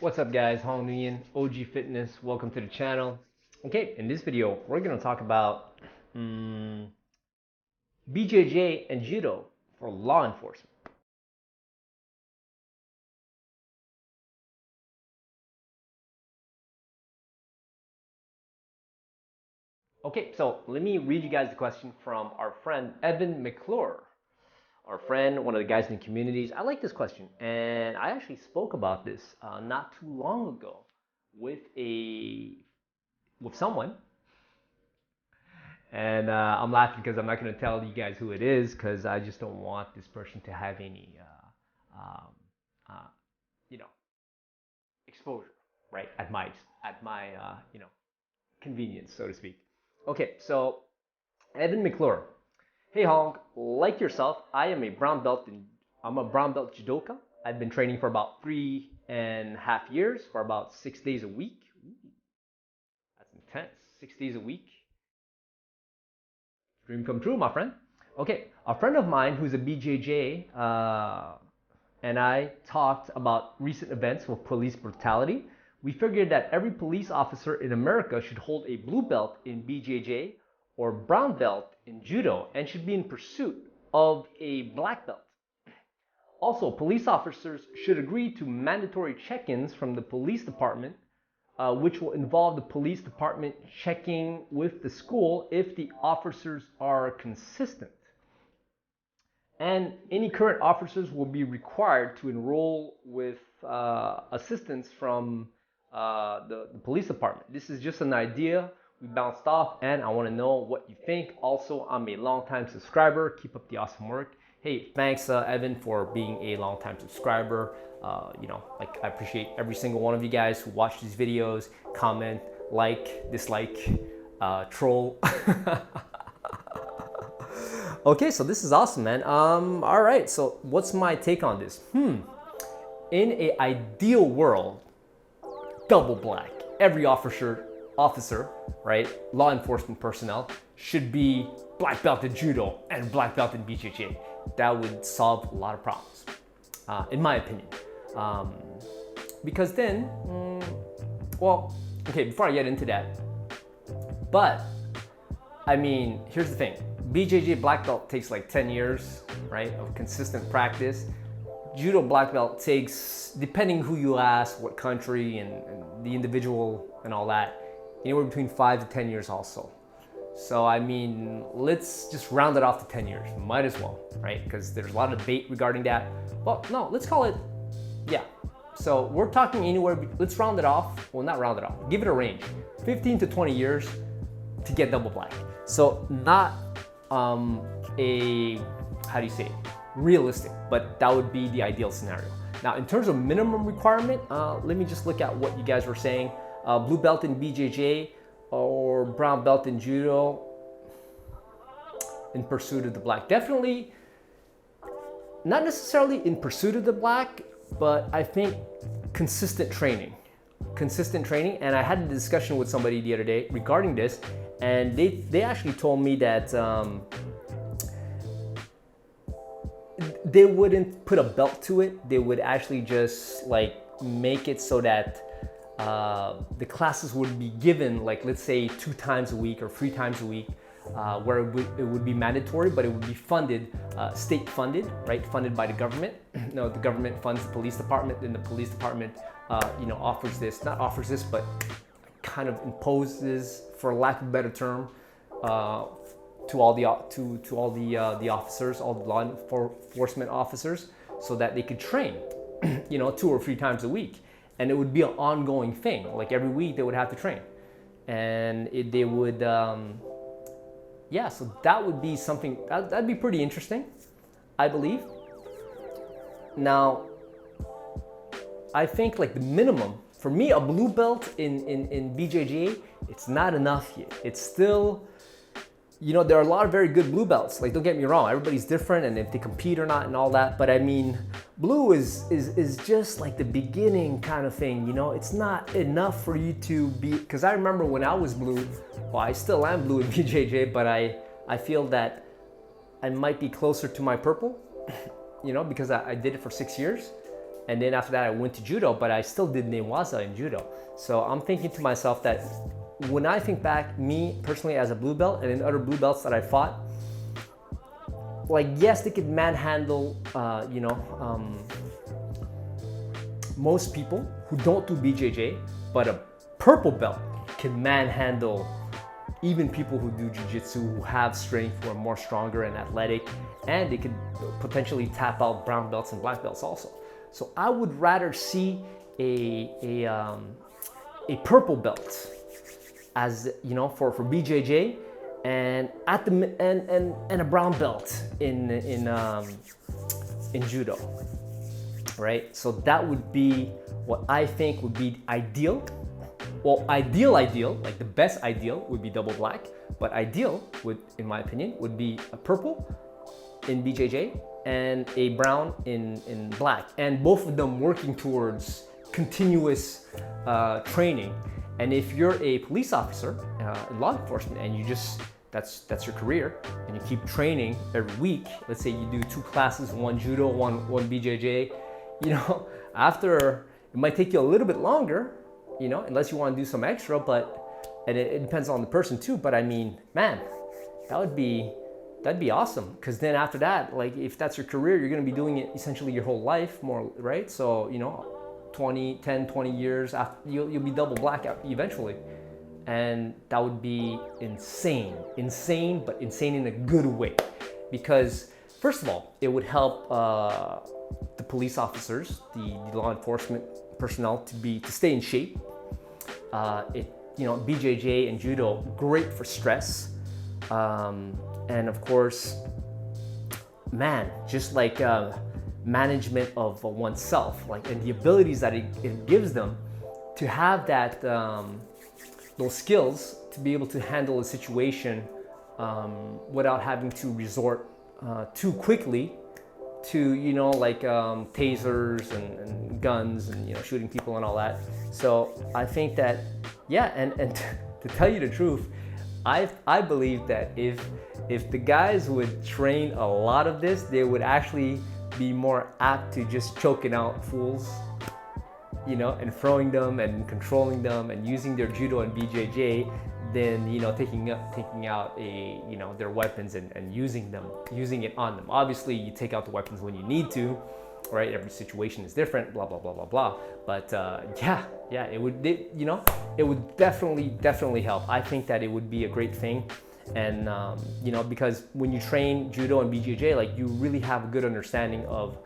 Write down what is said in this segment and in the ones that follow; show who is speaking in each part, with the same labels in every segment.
Speaker 1: What's up guys, Nguyen, OG Fitness, welcome to the channel. Okay, in this video, we're going to talk about BJJ and Judo for law enforcement. Okay, so let me read you guys the question from our friend Evan McClure. Our friend, one of the guys in the communities. I like this question, and I actually spoke about this not too long ago with someone. And I'm laughing because I'm not going to tell you guys who it is because I just don't want this person to have any, exposure, right? At my convenience, so to speak. Okay, so Evan McClure. Hey Hong, like yourself, I'm a brown belt judoka. I've been training for about 3.5 years for about 6 days a week. Ooh, that's intense. 6 days a week. Dream come true, my friend. Okay, a friend of mine who's a BJJ and I talked about recent events with police brutality. We figured that every police officer in America should hold a blue belt in BJJ or brown belt in Judo and should be in pursuit of a black belt. Also, police officers should agree to mandatory check-ins from the police department, which will involve the police department checking with the school if the officers are consistent. And any current officers will be required to enroll with assistance from the police department. This is just an idea we bounced off, and I want to know what you think. Also, I'm a long-time subscriber. Keep up the awesome work. Hey, thanks Evan for being a long-time subscriber. I appreciate every single one of you guys who watch these videos, comment, like, dislike, troll. Okay, so this is awesome, man. All right, so what's my take on this? In an ideal world, double black. Every officer, right, law enforcement personnel should be black belt in Judo and black belt in BJJ. That would solve a lot of problems, in my opinion. Because then, well, okay, before I get into that, but I mean, here's the thing. BJJ black belt takes like 10 years, right, of consistent practice. Judo black belt takes, depending who you ask, what country and the individual and all that, anywhere between 5 to 10 years also. So I mean, let's just round it off to 10 years. Might as well, right? Because there's a lot of debate regarding that. Well, no, let's call it, yeah. So we're talking anywhere, let's round it off. Well, not round it off, give it a range. 15 to 20 years to get double black. So not how do you say it? Realistic, but that would be the ideal scenario. Now, in terms of minimum requirement, let me just look at what you guys were saying. Blue belt in BJJ or brown belt in Judo in pursuit of the black. Definitely, not necessarily in pursuit of the black, but I think consistent training. And I had a discussion with somebody the other day regarding this, and they actually told me that they wouldn't put a belt to it. They would actually just like make it so that the classes would be given, like, let's say 2 times a week or 3 times a week, where it would be mandatory, but it would be funded, state funded, right? Funded by the government. No, the government funds the police department, and the police department, offers this, not offers this, but kind of imposes, for lack of a better term, to all the officers, all the law enforcement officers, so that they could train, 2 or 3 times a week. And it would be an ongoing thing. Like every week they would have to train. And they would, yeah, so that would be something, that'd be pretty interesting, I believe. Now, I think like the minimum, for me, a blue belt in BJJ, it's not enough yet. It's still, there are a lot of very good blue belts. Like, don't get me wrong, everybody's different and if they compete or not and all that. But I mean, blue is just like the beginning kind of thing, It's not enough for you to be, because I remember when I was blue, well, I still am blue in BJJ, but I feel that I might be closer to my purple, because I did it for 6 years. And then after that, I went to judo, but I still did newaza in judo. So I'm thinking to myself that when I think back, me personally as a blue belt and in other blue belts that I fought, like, yes, they could manhandle, most people who don't do BJJ, but a purple belt can manhandle even people who do jiu-jitsu, who have strength, who are more stronger and athletic, and they could potentially tap out brown belts and black belts also. So I would rather see a purple belt as, you know, for BJJ, and at the and a brown belt in judo, right? So that would be what I think would be ideal. Well, ideal, like the best ideal would be double black, but ideal would, in my opinion, would be a purple in BJJ and a brown in black, and both of them working towards continuous training. And if you're a police officer in law enforcement and you just, that's your career, and you keep training every week, let's say you do 2 classes, 1 judo, one BJJ, you know, after, it might take you a little bit longer, you know, unless you want to do some extra, but, and it depends on the person too, but I mean, man, that'd be awesome, because then after that, like, if that's your career, you're going to be doing it essentially your whole life more, right? So, you know, 20 years after, you'll be double black eventually, and that would be insane, but insane in a good way, because first of all, it would help the police officers, the law enforcement personnel to stay in shape. You know, BJJ and judo, great for stress, and of course, man, just like management of oneself, like, and the abilities that it gives them to have that those skills to be able to handle a situation without having to resort too quickly to, you know, like tasers and guns and, you know, shooting people and all that. So I think that, yeah, and to tell you the truth, I believe that if the guys would train a lot of this, they would actually be more apt to just choking out fools, you know, and throwing them and controlling them and using their judo and BJJ than, you know, taking out their weapons and using it on them. Obviously, you take out the weapons when you need to, right? Every situation is different, blah blah blah blah blah. But yeah, it would definitely help. I think that it would be a great thing, and you know, because when you train judo and BJJ, like, you really have a good understanding of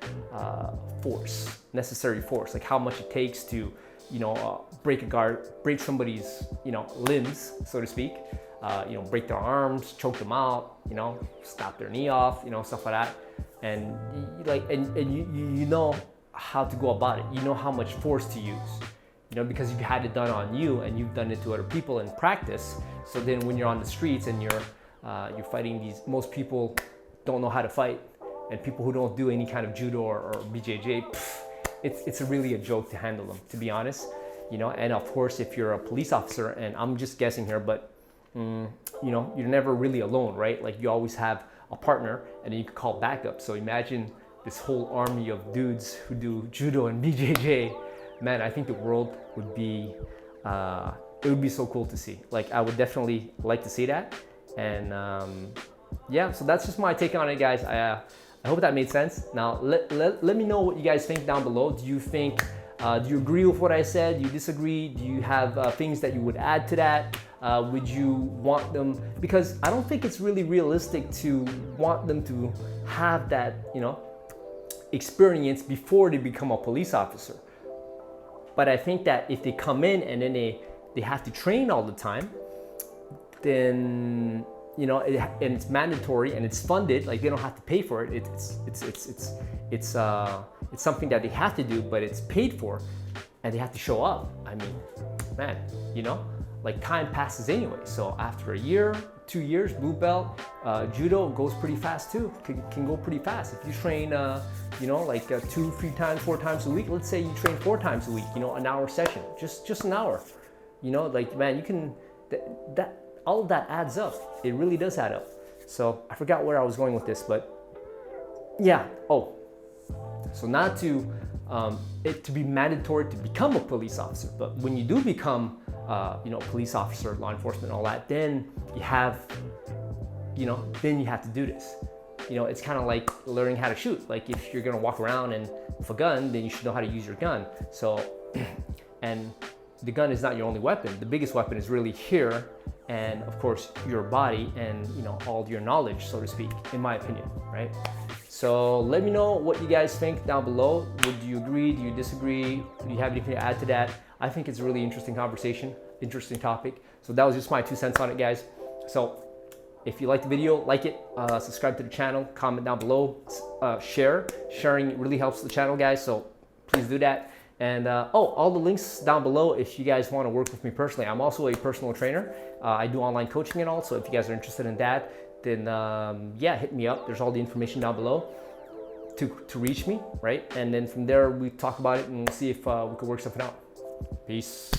Speaker 1: necessary force, like how much it takes to, you know, break somebody's, you know, limbs, so to speak, you know, break their arms, choke them out, you know, snap their knee off, you know, stuff like that. And you know how to go about it. You know how much force to use, you know, because you've had it done on you and you've done it to other people in practice. So then when you're on the streets and you're fighting most people don't know how to fight, and people who don't do any kind of judo or BJJ, it's really a joke to handle them, to be honest, you know. And of course, if you're a police officer, and I'm just guessing here, but you know, you're never really alone, right? Like, you always have a partner, and then you can call backup. So imagine this whole army of dudes who do judo and BJJ. Man, I think the world would be, it would be so cool to see. Like, I would definitely like to see that. And yeah, so that's just my take on it, guys. I hope that made sense. Now, let me know what you guys think down below. Do you agree with what I said? Do you disagree? Do you have things that you would add to that? Would you want them, because I don't think it's really realistic to want them to have that, you know, experience before they become a police officer. But I think that if they come in and then they have to train all the time, then, you know, and it's mandatory and it's funded, like, they don't have to pay for it. It's something that they have to do, but it's paid for, and they have to show up. I mean, man, you know, like, time passes anyway. So after a year, 2 years, blue belt, judo goes pretty fast too. Can go pretty fast. If you train, you know, like 2, 3 times, 4 times a week. Let's say you train 4 times a week. You know, an hour session, just an hour. You know, like, man, you can that all of that adds up. It really does add up. So I forgot where I was going with this, but yeah. Oh, so not to it to be mandatory to become a police officer. But when you do become, police officer, law enforcement, and all that, then you have, then you have to do this. It's kind of like learning how to shoot. Like if you're gonna walk around and with a gun, then you should know how to use your gun. So, and the gun is not your only weapon. The biggest weapon is really here, and of course your body and all your knowledge, so to speak, in my opinion, right? So let me know what you guys think down below. Would you agree? Do you disagree? Do you have anything to add to that? I think it's a really interesting conversation, interesting topic. So that was just my 2 cents on it, guys. So if you liked the video, like it, subscribe to the channel, comment down below, sharing really helps the channel, guys, so please do that. And all the links down below if you guys want to work with me personally. I'm also a personal trainer. I do online coaching and all, so if you guys are interested in that, then hit me up. There's all the information down below to reach me, right? And then from there we talk about it and see if we could work something out. Peace.